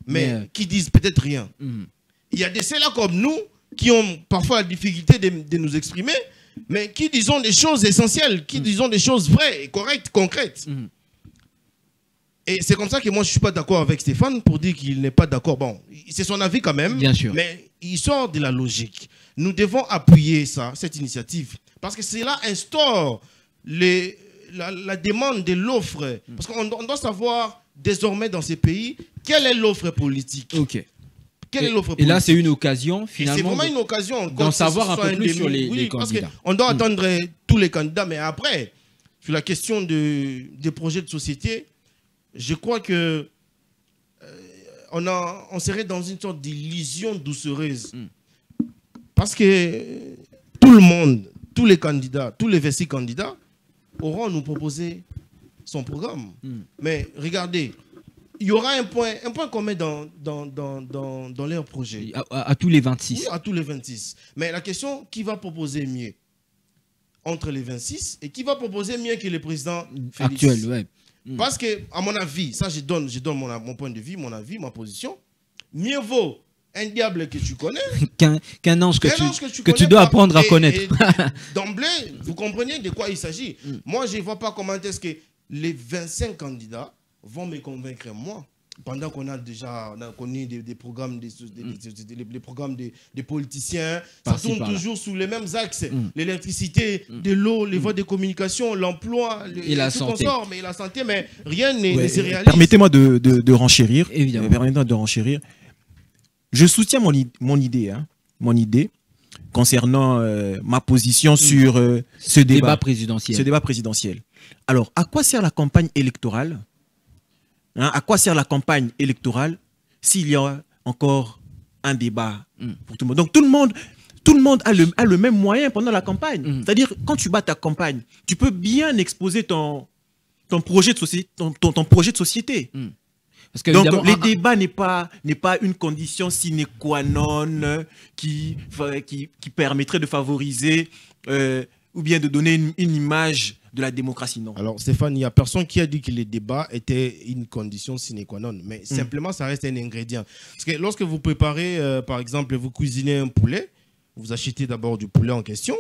mais qui disent peut-être rien. Il y a des ceux-là comme nous qui ont parfois la difficulté de nous exprimer, mais qui disons des choses essentielles, qui disons des choses vraies, correctes, concrètes. Et c'est comme ça que moi, je ne suis pas d'accord avec Stéphane pour dire qu'il n'est pas d'accord. Bon, c'est son avis quand même, bien sûr. Mais il sort de la logique. Nous devons appuyer ça, cette initiative, parce que cela instaure la demande de l'offre. Parce qu'on doit savoir désormais dans ces pays, quelle est l'offre politique. Ok. Quelle est l'offre politique? Et là, c'est une occasion, finalement, c'est vraiment une occasion d'en savoir un peu plus sur les candidats. Parce qu'on doit attendre tous les candidats, mais après, sur la question des projets de société, je crois que on serait dans une sorte d'illusion doucereuse. Parce que tout le monde, tous les candidats, tous les 26 candidats auront à nous proposer son programme. Mais regardez, il y aura un point commun dans leur projet. À tous les 26. Oui, à tous les 26. Mais la question, qui va proposer mieux entre les 26 et qui va proposer mieux que le président Félix actuel, ouais. Parce que, à mon avis, ça je donne mon point de vue, mon avis, ma position, mieux vaut un diable que tu connais qu'un ange que tu dois apprendre à connaître. D'emblée, vous comprenez de quoi il s'agit. Moi, je ne vois pas comment est-ce que les 25 candidats vont me convaincre moi. Pendant qu'on a déjà connu des programmes, des programmes des politiciens, ça tourne toujours sous les mêmes axes. L'électricité, de l'eau, les voies de communication, l'emploi, et la santé. Mais la santé, mais rien ne se réalise. Permettez-moi de renchérir. Évidemment. Permettez-moi de renchérir. Je soutiens mon idée concernant ma position sur ce débat présidentiel. Alors, à quoi sert la campagne électorale? À quoi sert la campagne électorale s'il y a encore un débat pour tout le monde? Donc tout le monde a le même moyen pendant la campagne. C'est-à-dire, quand tu bats ta campagne, tu peux bien exposer ton projet de société. Ton projet de société. Parce que donc les débats n'est pas une condition sine qua non qui permettrait de favoriser ou bien de donner une image de la démocratie, non. Alors Stéphane, il n'y a personne qui a dit que les débats étaient une condition sine qua non, mais simplement ça reste un ingrédient. Parce que lorsque vous préparez, par exemple, vous cuisinez un poulet, vous achetez d'abord du poulet en question,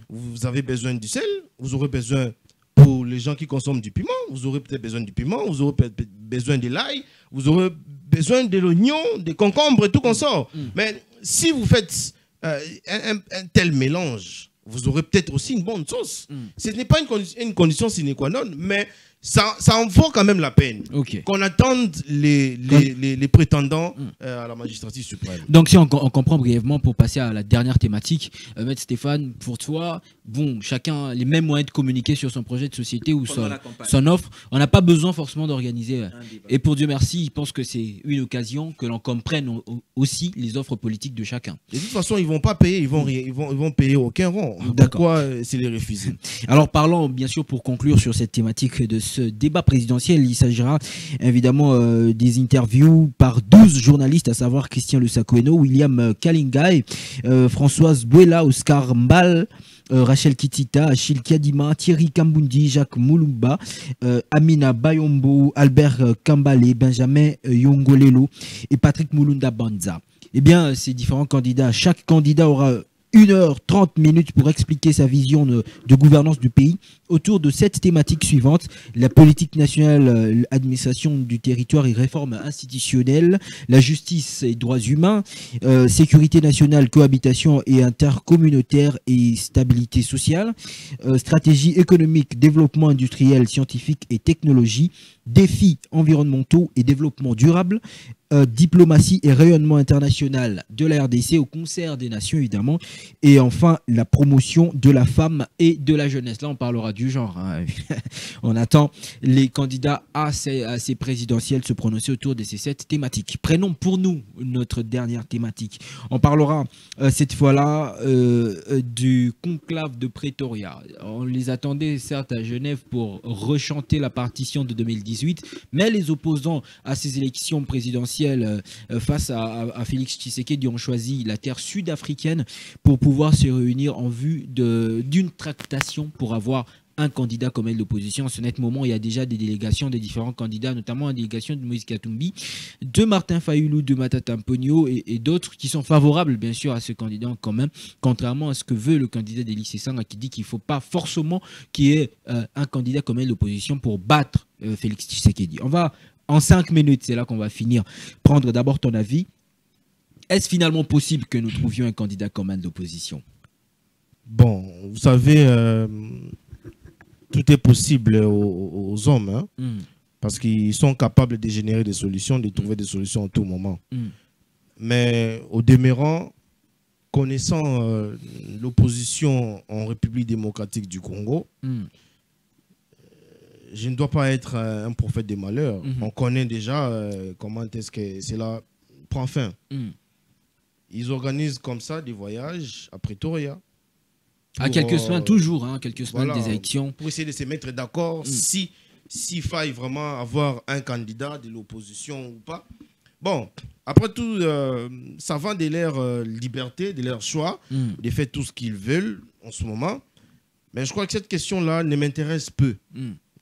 vous avez besoin du sel, vous aurez besoin, pour les gens qui consomment du piment, vous aurez peut-être besoin du piment, vous aurez peut-être besoin de l'ail, vous aurez besoin de l'oignon, des concombres et tout qu'on sort. Mais si vous faites un tel mélange, vous aurez peut-être aussi une bonne sauce. Ce n'est pas une condition sine qua non, mais ça en vaut quand même la peine qu'on attende les prétendants à la magistrature suprême. Donc si on comprend brièvement, pour passer à la dernière thématique, Maître Stéphane, pour toi, bon, chacun a les mêmes moyens de communiquer sur son projet de société ou son offre. On n'a pas besoin forcément d'organiser. Et pour Dieu merci, je pense que c'est une occasion que l'on comprenne aussi les offres politiques de chacun. De toute façon, ils ne vont pas payer, ils vont payer aucun rang. Pourquoi c'est les refuser? Alors parlons bien sûr, pour conclure sur cette thématique de ce débat présidentiel, il s'agira évidemment des interviews par 12 journalistes, à savoir Christian Le Sacoeno, William Kalingai, Françoise Buela, Oscar Mbal, Rachel Kitita, Achille Kadima, Thierry Kambundi, Jacques Moulumba, Amina Bayombo, Albert Kambale, Benjamin Yongolelo et Patrick Mulunda Banza. Eh bien, ces différents candidats, chaque candidat aura 1h30 pour expliquer sa vision de gouvernance du pays autour de 7 thématiques suivantes: la politique nationale, l'administration du territoire et réforme institutionnelle, la justice et droits humains, sécurité nationale, cohabitation et intercommunautaire et stabilité sociale, stratégie économique, développement industriel, scientifique et technologie, défis environnementaux et développement durable, diplomatie et rayonnement international de la RDC au concert des nations évidemment, et enfin la promotion de la femme et de la jeunesse. Là on parlera du genre, hein. On attend les candidats à ces présidentielles se prononcer autour de ces 7 thématiques. Prenons pour nous notre dernière thématique. On parlera cette fois-là du conclave de Pretoria. On les attendait certes à Genève pour rechanter la partition de 2018, mais les opposants à ces élections présidentielles face à Félix Tshisekedi ont choisi la terre sud-africaine pour pouvoir se réunir en vue d'une tractation pour avoir un candidat comme elle d'opposition. En ce net moment, il y a déjà des délégations des différents candidats, notamment la délégation de Moïse Katumbi, de Martin Fayulu, de Matata Mponyo et d'autres qui sont favorables bien sûr à ce candidat quand même, contrairement à ce que veut le candidat d'Élysée Sesanga qui dit qu'il ne faut pas forcément qu'il y ait un candidat comme elle d'opposition pour battre Félix Tshisekedi. On va en 5 minutes, c'est là qu'on va finir, prendre d'abord ton avis. Est-ce finalement possible que nous trouvions un candidat commun d'opposition? Bon, vous savez, tout est possible aux hommes, hein, parce qu'ils sont capables de générer des solutions, de trouver des solutions à tout moment. Mais au demeurant, connaissant l'opposition en République démocratique du Congo, je ne dois pas être un prophète des malheurs. On connaît déjà comment est-ce que cela prend fin. Ils organisent comme ça des voyages à Pretoria. À quelques semaines, toujours, hein, quelques semaines voilà, des élections. Pour essayer de se mettre d'accord s'il faille vraiment avoir un candidat de l'opposition ou pas. Bon, après tout, ça va de leur liberté, de leur choix, de faire tout ce qu'ils veulent en ce moment. Mais je crois que cette question-là ne m'intéresse peu.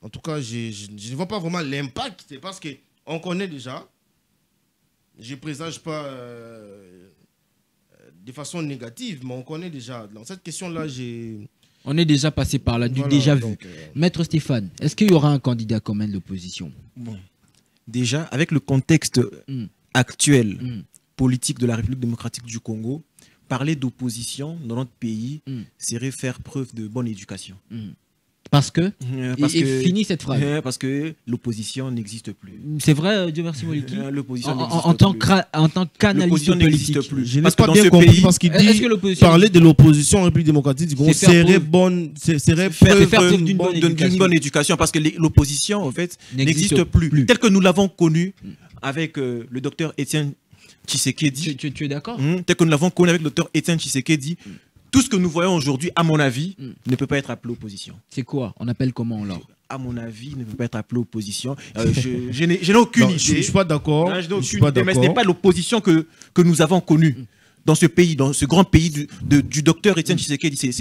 En tout cas, je ne vois pas vraiment l'impact, parce qu'on connaît déjà. Je ne présage pas de façon négative, mais on connaît déjà. Dans cette question-là, on est déjà passé par là, du voilà, déjà vu. donc, Maître Stéphane, est-ce qu'il y aura un candidat commun de l'opposition? Bon. Déjà, avec le contexte actuel politique de la République démocratique du Congo, parler d'opposition dans notre pays serait faire preuve de bonne éducation. Parce que, fini cette phrase. Parce que l'opposition n'existe plus. C'est vrai, Dieu merci Moliki. L'opposition en tant qu'analyste politique. plus. je n'ai pas bien compris parce qu'il dit parler de l'opposition en République démocratique du Congo serait faire preuve d'une bonne éducation, parce que l'opposition en fait n'existe plus. Tel que nous l'avons connu avec le docteur Étienne Tshisekedi. Tu es d'accord? Tel que nous l'avons connu avec le docteur Étienne Tshisekedi. Tout ce que nous voyons aujourd'hui, à mon avis, ne peut pas être appelé opposition. C'est quoi? On appelle comment alors? À mon avis, ne peut pas être appelé opposition. Je n'ai aucune idée. Je ne suis pas d'accord. Mais ce n'est pas l'opposition que nous avons connue dans ce pays, dans ce grand pays du docteur Étienne Tshisekedi.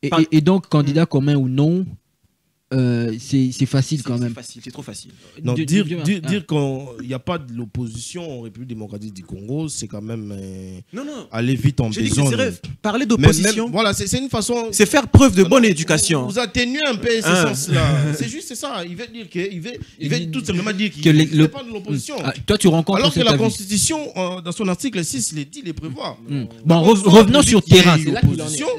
Et donc, candidat commun ou non, c'est facile quand même. C'est trop facile. Non, dire qu'il n'y a pas de l'opposition en République démocratique du Congo, c'est quand même aller vite en besogne. Parler d'opposition, voilà, c'est une façon. C'est faire preuve de bonne éducation. Vous atténuez un peu ce sens-là. C'est juste ça. Il veut dire qu'il veut tout simplement dire qu'il n'est pas de l'opposition. Toi, tu rencontres. Alors que la Constitution, dans son article 6, les prévoit. Bon, revenons sur terrain.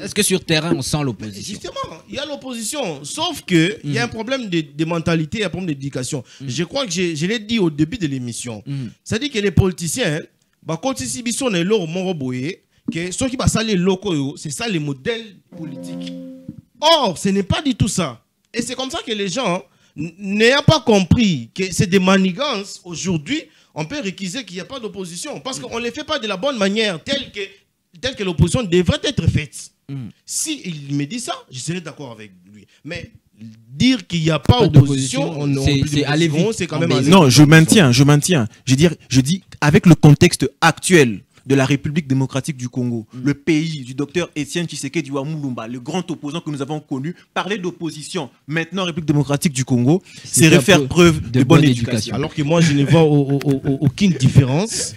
Est-ce que sur terrain, on sent l'opposition? Justement, il y a l'opposition, sauf que il y a un problème de mentalité, un problème d'éducation. Je crois que je l'ai dit au début de l'émission. C'est-à-dire que les politiciens, quand ils sont que ceux qui passent les locaux, c'est ça les modèles politiques. Or, ce n'est pas du tout ça. Et c'est comme ça que les gens, n'ayant pas compris que c'est des manigances, aujourd'hui, on peut récuser qu'il n'y a pas d'opposition. Parce qu'on ne les fait pas de la bonne manière, telle que l'opposition devrait être faite. Si il me dit ça, je serais d'accord avec lui. Mais dire qu'il n'y a pas d'opposition, c'est aller vite. C'est quand même non, je maintiens. Je dis avec le contexte actuel de la République démocratique du Congo, le pays du docteur Étienne Tshisekedi Mulumba, le grand opposant que nous avons connu, parler d'opposition maintenant République démocratique du Congo, c'est faire preuve de bonne éducation. Alors que moi, je ne vois aucune différence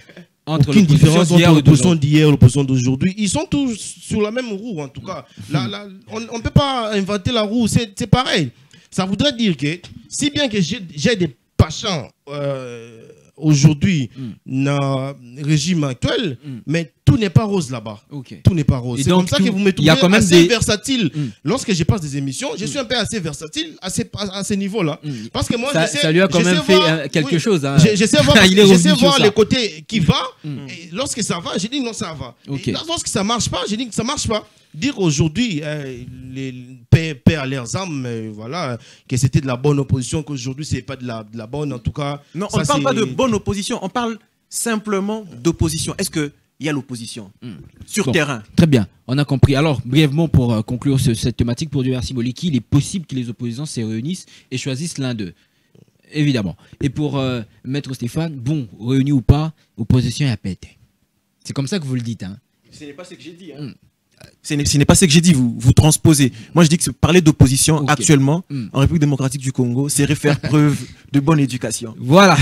Entre aucune différence entre l'opposition d'hier d'hier et l'opposition d'aujourd'hui. Ils sont tous sur la même roue, en tout cas. On ne peut pas inventer la roue, c'est pareil. Ça voudrait dire que, si bien que j'ai des patients aujourd'hui dans le régime actuel, mais tout n'est pas rose là-bas. Tout n'est pas rose. C'est comme ça que vous me trouvez assez versatile. Lorsque je passe des émissions, je suis un peu assez versatile à ce niveau-là. Parce que moi, ça lui a quand même fait quelque chose. Hein. Je sais voir les côtés qui va. Et lorsque ça va, je dis non, ça va. Et lorsque ça ne marche pas, je dis que ça ne marche pas. Dire aujourd'hui, les paix à leurs âmes, voilà, que c'était de la bonne opposition, qu'aujourd'hui, ce n'est pas de la bonne, en tout cas. Non, on ne parle pas de bonne opposition, on parle simplement d'opposition. Est-ce qu'il y a l'opposition sur terrain? Très bien, on a compris. Alors, brièvement, pour conclure cette thématique, pour Dieu merci Moliki, il est possible que les opposants se réunissent et choisissent l'un d'eux. Évidemment. Et pour Maître Stéphane, bon, réunis ou pas, opposition à péter. C'est comme ça que vous le dites. Hein. Ce n'est pas ce que j'ai dit. Hein. Ce n'est pas ce que j'ai dit, vous transposez. Moi, je dis que parler d'opposition actuellement en République démocratique du Congo, c'est faire preuve de bonne éducation. Voilà.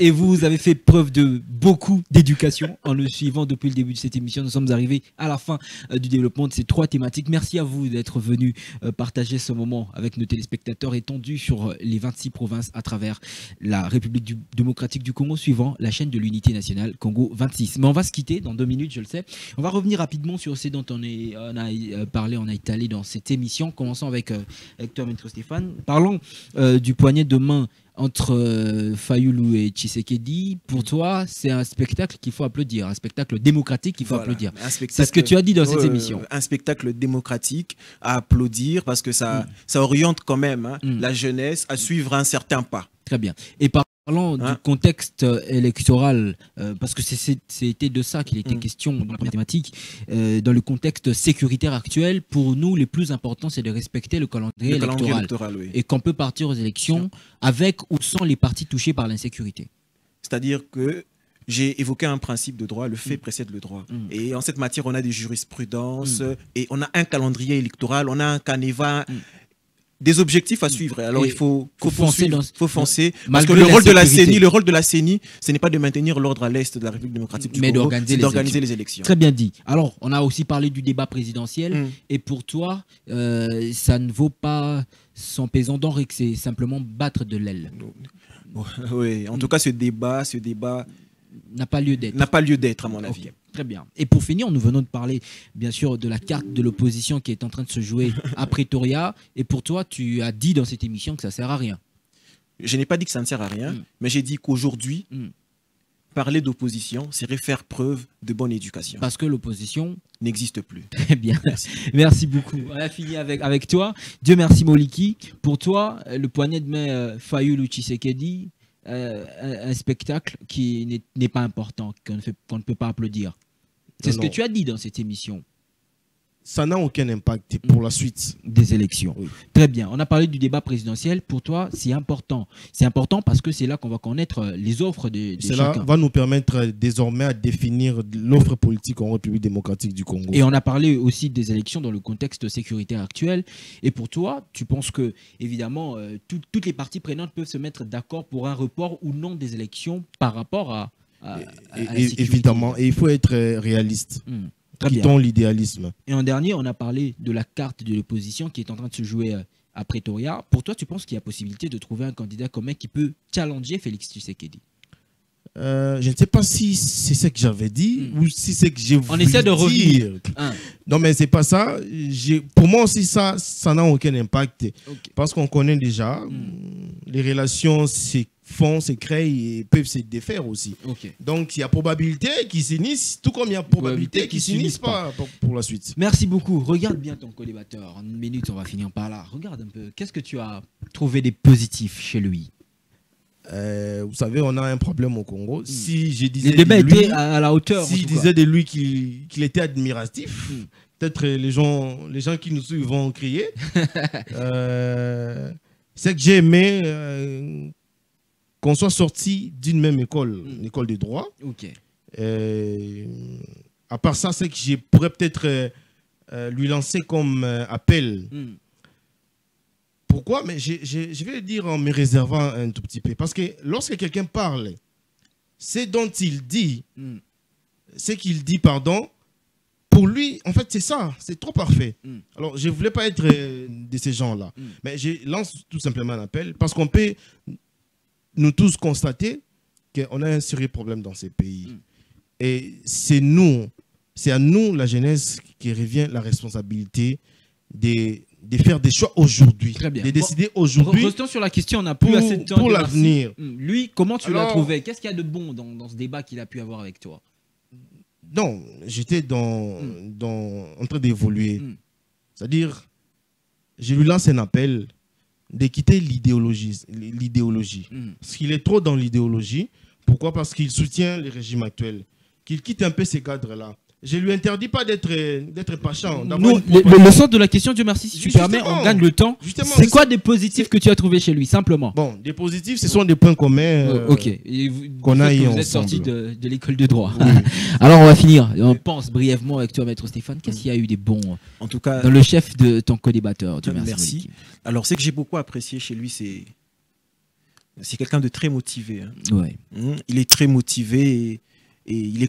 Et vous avez fait preuve de beaucoup d'éducation en le suivant depuis le début de cette émission. Nous sommes arrivés à la fin du développement de ces 3 thématiques. Merci à vous d'être venus partager ce moment avec nos téléspectateurs étendus sur les 26 provinces à travers la République démocratique du Congo, suivant la chaîne de l'unité nationale Congo 26. Mais on va se quitter dans 2 minutes, je le sais. On va revenir rapidement sur ce dont on a parlé, on a étalé dans cette émission. Commençons avec toi, Maître Stéphane. Parlons du poignet de main entre Fayoulou et Tshisekedi. Pour toi, c'est un spectacle qu'il faut applaudir, un spectacle démocratique qu'il faut applaudir. C'est ce que tu as dit dans cette émission. Un spectacle démocratique à applaudir parce que ça oriente quand même la jeunesse à suivre un certain pas. Très bien. Et parlant du contexte électoral, parce que c'était de ça qu'il était question dans la première thématique, dans le contexte sécuritaire actuel, pour nous, le plus important, c'est de respecter le calendrier électoral. Oui. Et qu'on peut partir aux élections avec ou sans les partis touchés par l'insécurité. C'est-à-dire que j'ai évoqué un principe de droit, le fait précède le droit. Et en cette matière, on a des jurisprudences et on a un calendrier électoral, on a un canevas, des objectifs à suivre. Alors il faut foncer. Parce que le rôle de la CENI, ce n'est pas de maintenir l'ordre à l'est de la République démocratique du Congo, c'est d'organiser les élections. Très bien dit. Alors, on a aussi parlé du débat présidentiel. Et pour toi, ça ne vaut pas son pesant d'or et que c'est simplement battre de l'aile. Oui, en tout cas, ce débat n'a pas lieu d'être. N'a pas lieu d'être, à mon avis. Très bien. Et pour finir, nous venons de parler, bien sûr, de la carte de l'opposition qui est en train de se jouer à Pretoria. Et pour toi, tu as dit dans cette émission que ça ne sert à rien. Je n'ai pas dit que ça ne sert à rien, mais j'ai dit qu'aujourd'hui, parler d'opposition, c'est faire preuve de bonne éducation. Parce que l'opposition n'existe plus. Très bien. Merci beaucoup. On a fini avec toi. Dieu merci, Moliki. Pour toi, le poignet de main Fayoulou Tshisekedi, un spectacle qui n'est pas important, qu'on ne peut pas applaudir. C'est ce que tu as dit dans cette émission. Ça n'a aucun impact pour la suite des élections. Oui. Très bien. On a parlé du débat présidentiel. Pour toi, c'est important. C'est important parce que c'est là qu'on va connaître les offres de chacun. Cela va nous permettre désormais à définir l'offre politique en République démocratique du Congo. Et on a parlé aussi des élections dans le contexte sécuritaire actuel. Et pour toi, tu penses que, évidemment, toutes les parties prenantes peuvent se mettre d'accord pour un report ou non des élections par rapport à la sécurité. Évidemment. Et il faut être réaliste. Quittons l'idéalisme. Et en dernier, on a parlé de la carte de l'opposition qui est en train de se jouer à Pretoria. Pour toi, tu penses qu'il y a possibilité de trouver un candidat commun qui peut challenger Félix Tshisekedi? Je ne sais pas si c'est ce que j'avais dit ou si c'est que j'ai voulu dire. On essaie de revenir. Non, mais c'est pas ça. Pour moi aussi, ça n'a aucun impact. Parce qu'on connaît déjà les relations, c'est se créent et peuvent se défaire aussi. Donc, il y a probabilité qu'ils s'unissent, tout comme il y a probabilité qu'ils s'unissent pas pour la suite. Merci beaucoup. Regarde bien ton co-débatteur. En une minute, on va finir par là. Regarde un peu. Qu'est-ce que tu as trouvé des positifs chez lui? Vous savez, on a un problème au Congo. Si je disais les débats étaient à la hauteur. Si je disais de lui qu'il était admiratif, peut-être les gens qui nous suivent vont crier. C'est que j'ai aimé qu'on soit sorti d'une même école, une école de droit. À part ça, c'est que je pourrais peut-être lui lancer comme appel. Pourquoi? Mais je vais le dire en me réservant un tout petit peu. Parce que lorsque quelqu'un parle, c'est dont il dit ce qu'il dit, pardon, pour lui, en fait, c'est ça, c'est trop parfait. Alors, je ne voulais pas être de ces gens-là, mais je lance tout simplement un appel parce qu'on peut, nous tous, constater qu'on a un sérieux problème dans ces pays. Et c'est à nous, la jeunesse, qui revient la responsabilité de faire des choix aujourd'hui, de décider aujourd'hui. Restons sur la question, on n'a plus assez de temps pour l'avenir. Lui, comment tu l'as trouvé? Qu'est-ce qu'il y a de bon dans ce débat qu'il a pu avoir avec toi? Non, j'étais en train d'évoluer. C'est-à-dire, je lui lance un appel de quitter l'idéologie. Parce qu'il est trop dans l'idéologie. Pourquoi? Parce qu'il soutient le régime actuel. Qu'il quitte un peu ces cadres-là. Je ne lui interdis pas d'être patient. Le sens de la question, Dieu merci, si tu permets, on gagne le temps. C'est quoi des positifs que tu as trouvé chez lui, simplement? Bon, des positifs, ce sont des points communs qu'on a eu ensemble. Vous êtes sorti de l'école de droit. Oui. Alors, on va finir. On pense brièvement avec toi, Maître Stéphane. Qu'est-ce qu'il y a eu des bons en tout cas, dans le chef de ton co-débatteur? Dieu merci. Alors, ce que j'ai beaucoup apprécié chez lui, c'est quelqu'un de très motivé. Ouais. Il est très motivé et il est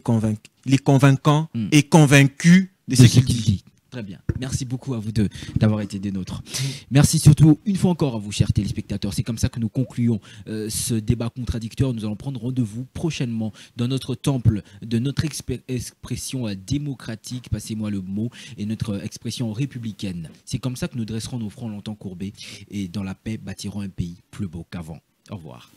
convaincant et convaincu de ce qu'il dit. Très bien. Merci beaucoup à vous deux d'avoir été des nôtres. Merci surtout une fois encore à vous, chers téléspectateurs. C'est comme ça que nous concluons ce débat contradictoire. Nous allons prendre rendez-vous prochainement dans notre temple de notre expression démocratique, passez-moi le mot, et notre expression républicaine. C'est comme ça que nous dresserons nos fronts longtemps courbés et dans la paix bâtirons un pays plus beau qu'avant. Au revoir.